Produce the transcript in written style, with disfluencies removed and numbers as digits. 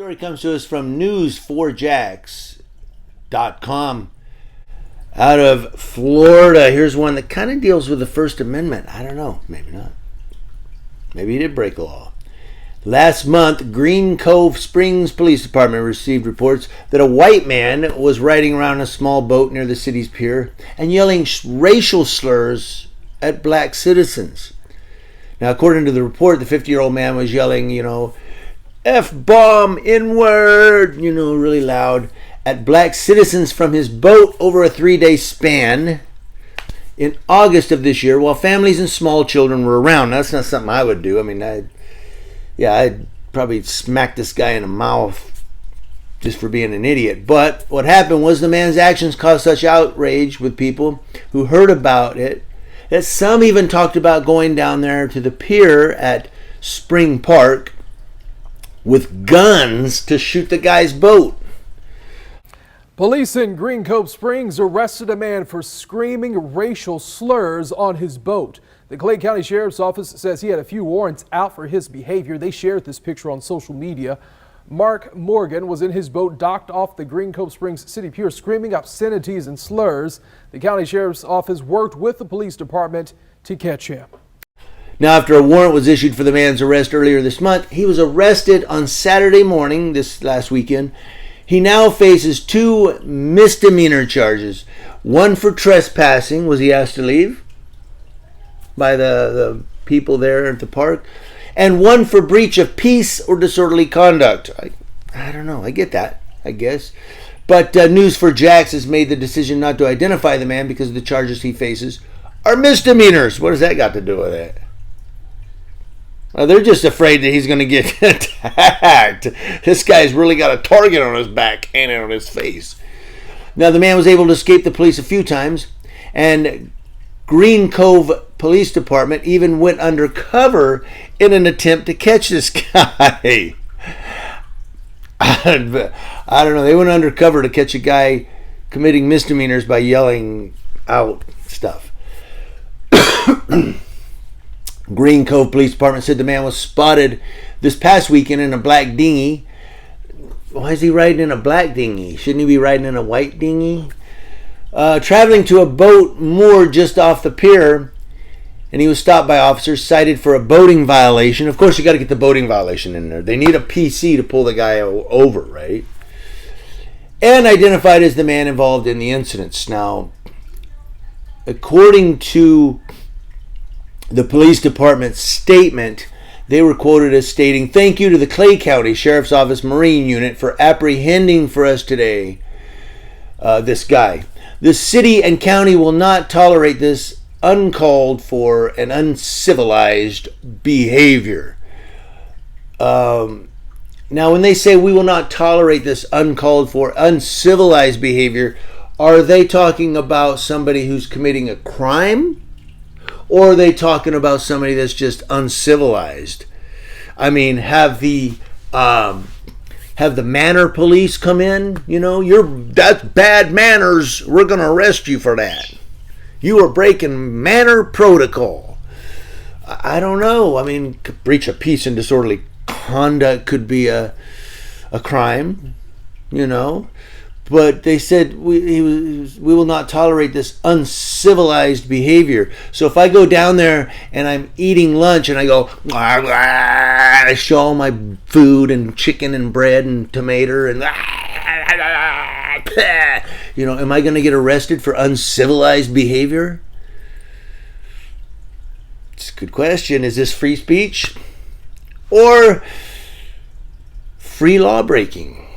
Story comes to us from news4jax.com out of Florida. Here's one that kind of deals with the First Amendment. I don't know. Maybe not. Maybe he did break the law. Last month, Green Cove Springs Police Department received reports that a white man was riding around a small boat near the city's pier and yelling racial slurs at black citizens. Now, according to the report, the 50-year-old man was yelling, F-bomb, N-word, really loud, at black citizens from his boat over a 3-day span in August of this year while families and small children were around. Now, that's not something I would do. I'd probably smack this guy in the mouth just for being an idiot. But what happened was the man's actions caused such outrage with people who heard about it that some even talked about going down there to the pier at Spring Park with guns to shoot the guy's boat. Police in Green Cove Springs arrested a man for screaming racial slurs on his boat. The Clay County Sheriff's Office says he had a few warrants out for his behavior. They shared this picture on social media. Mark Morgan was in his boat docked off the Green Cove Springs City Pier screaming obscenities and slurs. The County Sheriff's Office worked with the police department to catch him. Now, after a warrant was issued for the man's arrest earlier this month, he was arrested on Saturday morning, this last weekend. He now faces 2 misdemeanor charges. One for trespassing. Was he asked to leave by the people there at the park? And one for breach of peace or disorderly conduct. I don't know. I get that, I guess. But News4Jax has made the decision not to identify the man because the charges he faces are misdemeanors. What has that got to do with it? Well, they're just afraid that he's going to get attacked. This guy's really got a target on his back and on his face. Now, the man was able to escape the police a few times, and Green Cove Police Department even went undercover in an attempt to catch this guy. I don't know. They went undercover to catch a guy committing misdemeanors by yelling out stuff. Green Cove Police Department said the man was spotted this past weekend in a black dinghy. Why is he riding in a black dinghy? Shouldn't he be riding in a white dinghy? Traveling to a boat moored just off the pier, and he was stopped by officers, cited for a boating violation. Of course, you got to get the boating violation in there. They need a PC to pull the guy over, right? And identified as the man involved in the incidents. Now, according to the police department's statement, they were quoted as stating, "Thank you to the Clay County Sheriff's Office Marine Unit for apprehending for us today this guy. The city and county will not tolerate this uncalled for and uncivilized behavior." Now, when they say we will not tolerate this uncalled for, uncivilized behavior, are they talking about somebody who's committing a crime? Or are they talking about somebody that's just uncivilized? I mean, have the manner police come in? That's bad manners. We're going to arrest you for that. You are breaking manner protocol. I don't know. I mean, breach of peace and disorderly conduct could be a crime, But they said we will not tolerate this uncivilized behavior. So if I go down there and I'm eating lunch and I go, I show all my food and chicken and bread and tomato and, am I going to get arrested for uncivilized behavior? It's a good question. Is this free speech or free law breaking?